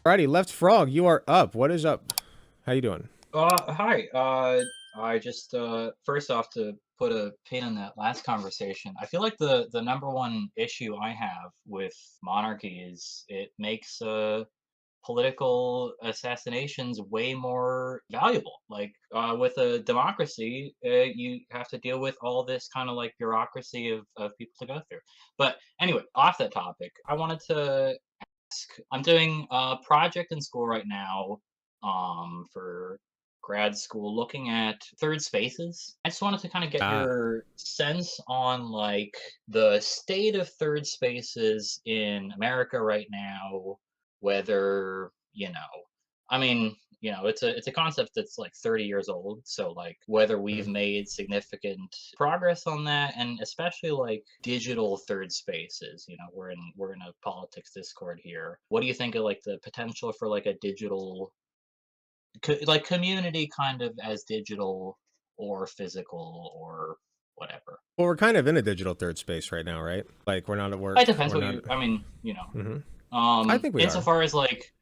Alrighty, Left Frog, you are up. What is up? How you doing? Hi. I just first off to put a pin in that last conversation. I feel like the number one issue I have with monarchy is it makes political assassinations way more valuable. Like with a democracy, you have to deal with all this kind of like bureaucracy of people to go through. But anyway, off that topic, I wanted to ask. I'm doing a project in school right now for grad school looking at third spaces. I just wanted to kind of get Ah, your sense on like the state of third spaces in America right now, whether, I mean, it's a concept that's like 30 years old, so like whether we've mhm. made significant progress on that, and especially like digital third spaces. We're in a politics discord here. What do you think of like the potential for like a digital like community kind of as digital or physical or whatever? Well, we're kind of in a digital third space right now, right? Like we're not at It work. depends We're what not. you I mean, Hmm. I think we are. insofar as like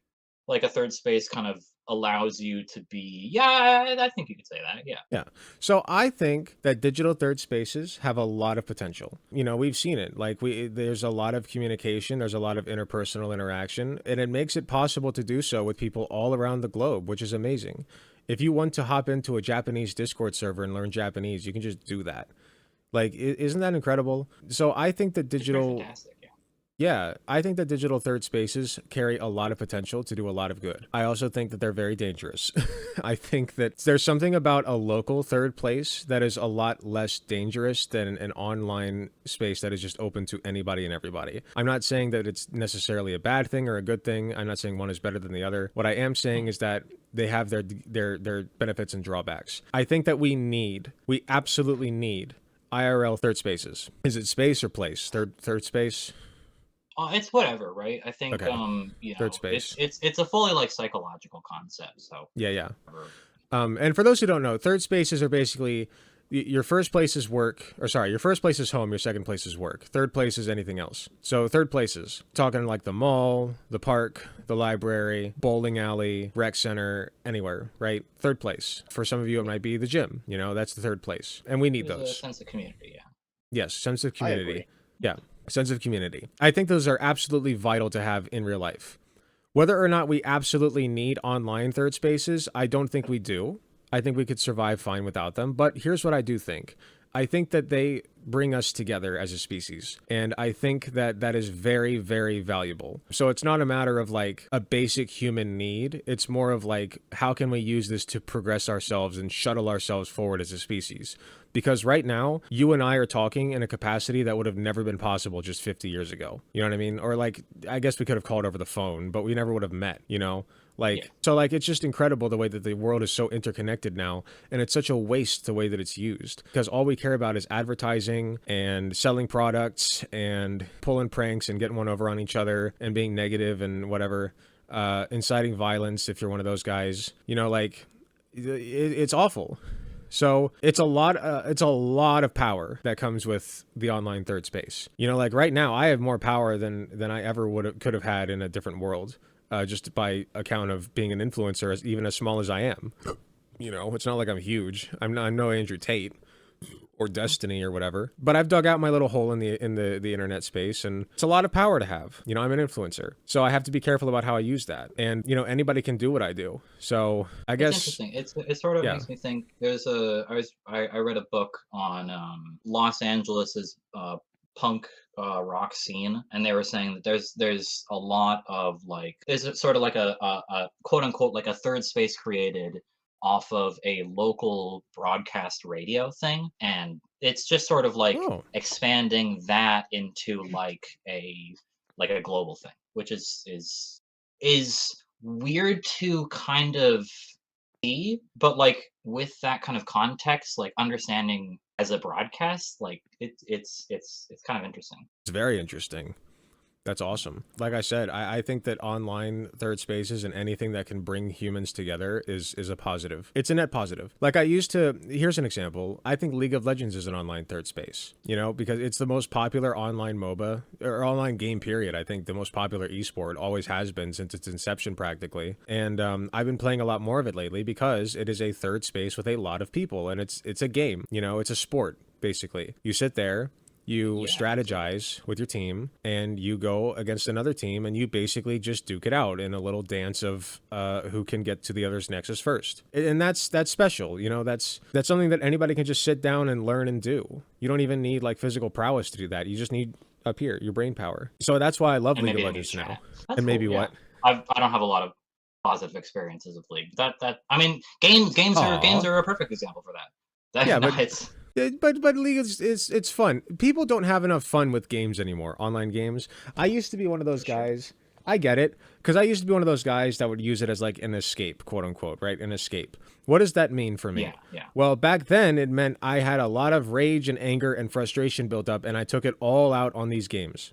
a third space kind of allows you to be, yeah, I think you could say that, yeah. Yeah. So I think that digital third spaces have a lot of potential. We've seen it. Like there's a lot of communication, there's a lot of interpersonal interaction, and it makes it possible to do so with people all around the globe, which is amazing. If you want to hop into a Japanese Discord server and learn Japanese, you can just do that. Like, isn't that incredible? So I think that It's pretty digital fantastic, yeah. Yeah, I think that digital third spaces carry a lot of potential to do a lot of good. I also think that they're very dangerous. I think that there's something about a local third place that is a lot less dangerous than an online space that is just open to anybody and everybody. I'm not saying that it's necessarily a bad thing or a good thing. I'm not saying one is better than the other. What I am saying Hmm. is that they have their benefits and drawbacks. I think that we absolutely need IRL third spaces. Is it space or place? Third space? It's whatever, right? I think Okay. Third it's space. it's it's a fully like psychological concept, so Yeah, yeah. whatever. And for those who don't know, third spaces are basically your first place is work, or sorry, your first place is home, your second place is work. Third place is anything else. So third places, talking like the mall, the park, the library, bowling alley, rec center, anywhere, right? Third place. For some of you, it Yeah. might be the gym. That's the third place, and we need There's a those. sense of community, yeah. Yes, sense of I community. agree. Yeah, sense of community. I think those are absolutely vital to have in real life. Whether or not we absolutely need online third spaces, I don't think we do. I think we could survive fine without them. But here's what I do think. I think that they bring us together as a species. And I think that that is very, very valuable. So it's not a matter of like a basic human need. It's more of like, how can we use this to progress ourselves and shuttle ourselves forward as a species? Because right now, you and I are talking in a capacity that would have never been possible just 50 years ago. You know what I mean? Or like, I guess we could have called over the phone, but we never would have met. Yeah. Like it's just incredible the way that the world is so interconnected now, and it's such a waste the way that it's used because all we care about is advertising and selling products and pulling pranks and getting one over on each other and being negative and whatever, inciting violence if you're one of those guys. It's awful. So it's a lot. It's a lot of power that comes with the online third space. Like right now, I have more power than I ever could have had in a different world, just by account of being an influencer, even as small as I am. It's not like I'm huge. I'm no Andrew Tate or Destiny or whatever. But I've dug out my little hole in the internet space, and it's a lot of power to have. I'm an influencer, so I have to be careful about how I use that. And anybody can do what I do. So I It's guess, interesting. It sort of yeah. makes me think. I read a book on Los Angeles's punk rock scene, and they were saying that there's a lot of like there's sort of like a quote unquote like a third space created off of a local broadcast radio thing, and it's just sort of like Oh, expanding that into like a global thing, which is weird to kind of see, but like with that kind of context, like understanding as a broadcast, like it's kind of interesting. it's very interesting. That's awesome. Like I said, I think that online third spaces and anything that can bring humans together is a positive. It's a net positive. Like I used to, here's an example. I think League of Legends is an online third space, you know, because it's the most popular online MOBA or online game period. I think the most popular esport, always has been since its inception practically. And I've been playing a lot more of it lately because it is a third space with a lot of people, and it's a game, you know, it's a sport basically. You sit there, you Yeah, absolutely. strategize with your team, and you go against another team, and you basically just duke it out in a little dance of who can get to the other's nexus first. And that's special. You know, that's something that anybody can just sit down and learn and do. You don't even need like physical prowess to do that. You just need up here your brain power. So that's why I love And League of maybe they need Legends now. chat. That's And cool. maybe Yeah, what? I don't have a lot of positive experiences with League. That I mean, games Aw. are a perfect example for that. Yeah, That no, but it's but League is it's fun. People don't have enough fun with games anymore, online games. I used to be one of those for sure. guys. I get it, because I used to be one of those guys that would use it as like an escape, quote unquote, right? An escape. What does that mean for Yeah, me? yeah. Well, back then it meant I had a lot of rage and anger and frustration built up, and I took it all out on these games.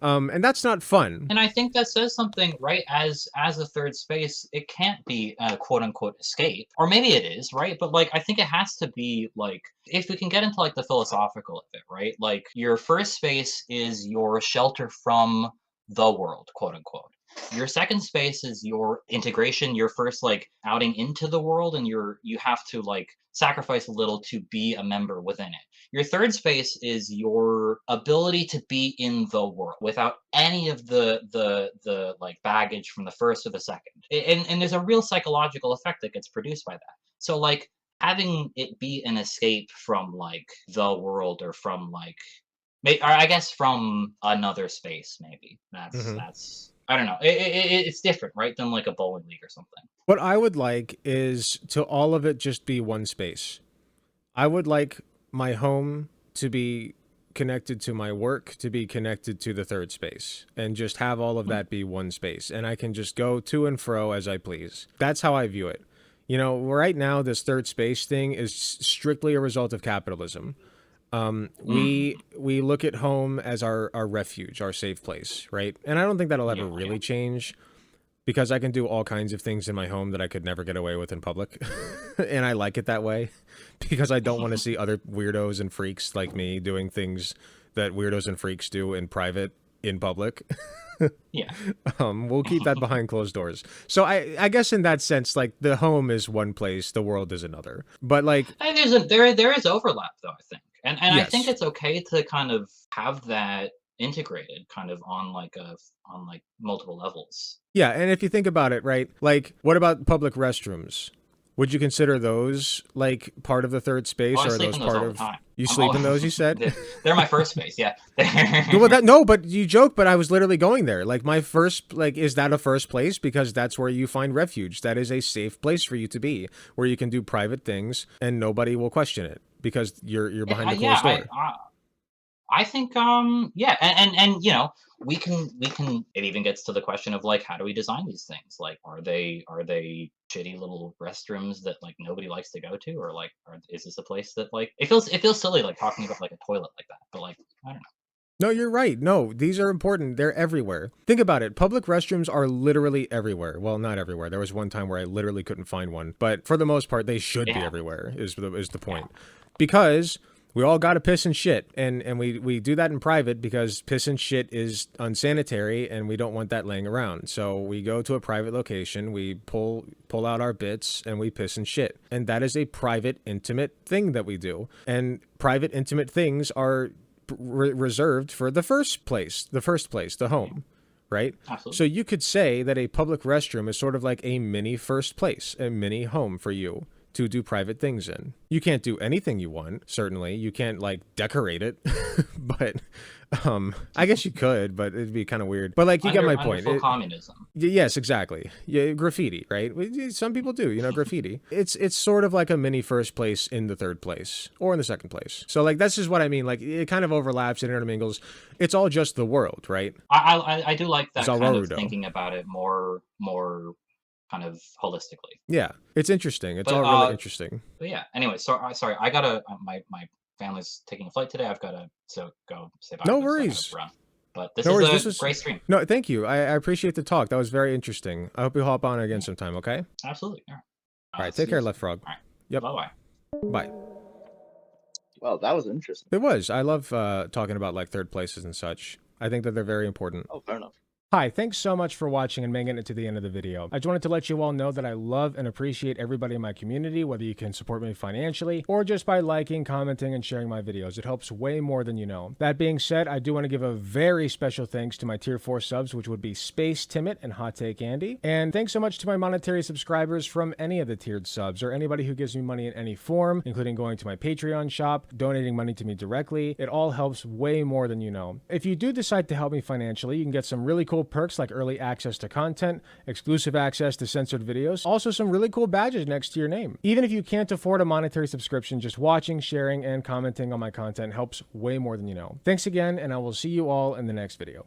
And that's not fun. And I think that says something, right? As a third space, it can't be a quote unquote escape, or maybe it is, right? But like, I think it has to be like, if we can get into like the philosophical of it, right? Like, your first space is your shelter from the world, quote unquote. Your second space is your integration, your first like outing into the world, and you have to like sacrifice a little to be a member within it. Your third space is your ability to be in the world without any of the like baggage from the first or the second. And there's a real psychological effect that gets produced by that. So like, having it be an escape from like the world, or from like, or I guess from another space, maybe Hmm. that's I don't know. It's different, right, than like a bowling league or something. What I would like is to all of it just be one space. I would like my home to be connected to my work, to be connected to the third space, and just have all of Hmm. that be one space. And I can just go to and fro as I please. That's how I view it. You know, right now, this third space thing is strictly a result of capitalism. We Mm. we look at home as our refuge, our safe place, right? And I don't think that'll ever Yeah, yeah. really change, because I can do all kinds of things in my home that I could never get away with in public. And I like it that way because I don't want to see other weirdos and freaks like me doing things that weirdos and freaks do in private in public. Yeah. We'll keep that behind closed doors. So I guess in that sense, like the home is one place, the world is another. But like, And there is overlap though, I think. And I think yes. it's okay to kind of have that integrated kind of on like a on like multiple levels. Yeah, and if you think about it, right? Like, what about public restrooms? Would you consider those like part of the third Oh, space, I or are sleep those in those part all the of time. you I'm sleep all in those, you said? they're my first space, yeah. Well, that no, but you joke, but I was literally going there. Like my first, like, is that a first place? Because that's where you find refuge. That is a safe place for you to be, where you can do private things and nobody will question it because you're Yeah, behind a yeah, closed door. I think yeah, and you know, we can it even gets to the question of like, how do we design these things? Like, are they shitty little restrooms that like nobody likes to go to, or like, is this a place that like, it feels silly like talking about like a toilet like that, but like, I don't know. No, you're right. No, these are important. They're everywhere. Think about it. Public restrooms are literally everywhere. Well, not everywhere. There was one time where I literally couldn't find one, but for the most part, they should It be happens. everywhere. Is the Yeah. point? Because we all got to piss and shit, and we do that in private because piss and shit is unsanitary, and we don't want that laying around. So we go to a private location, we pull out our bits, and we piss and shit, and that is a private, intimate thing that we do. And private, intimate things are reserved for the first place, the Yeah. home, right? So Absolutely. you could say that a public restroom is sort of like a mini first place, a mini home for you to do private things in. You can't do anything you want, certainly. You can't like decorate it, but I guess you could, but it'd be kind of weird. But like you get my Under point. full communism. Yes, exactly. Yeah, graffiti, right? Some people do, graffiti. It's sort of like a mini first place in the third place or in the second place. So like that's just what I mean. Like it kind of overlaps and intermingles. It's all just the world, right? I do like It's that all kind of Warudo. thinking about it more kind of holistically. Yeah, it's interesting. It's But all really interesting. yeah. Anyway, so sorry, I gotta my family's taking a flight today. I've gotta go say bye to No them, so I gotta worries. run. But this No is worries. a This was great stream. no. Thank you. I appreciate the talk. That was very interesting. I hope you hop on again sometime. Okay. Absolutely. Yeah. All right. See Take you care, soon. Left Frog. All right. Yep. Bye-bye. Bye. Well, that was interesting. It was. I love talking about like third places and such. I think that they're very important. Oh, fair enough. Hi, thanks so much for watching and making it to the end of the video. I just wanted to let you all know that I love and appreciate everybody in my community, whether you can support me financially or just by liking, commenting, and sharing my videos. It helps way more than you know. That being said, I do want to give a very special thanks to my tier 4 subs, which would be Space Timid and Hot Take Andy. And thanks so much to my monetary subscribers from any of the tiered subs or anybody who gives me money in any form, including going to my Patreon shop, donating money to me directly. It all helps way more than you know. If you do decide to help me financially, you can get some really cool perks like early access to content, exclusive access to censored videos, also some really cool badges next to your name. Even if you can't afford a monetary subscription, just watching, sharing, and commenting on my content helps way more than you know. Thanks again, and I will see you all in the next video.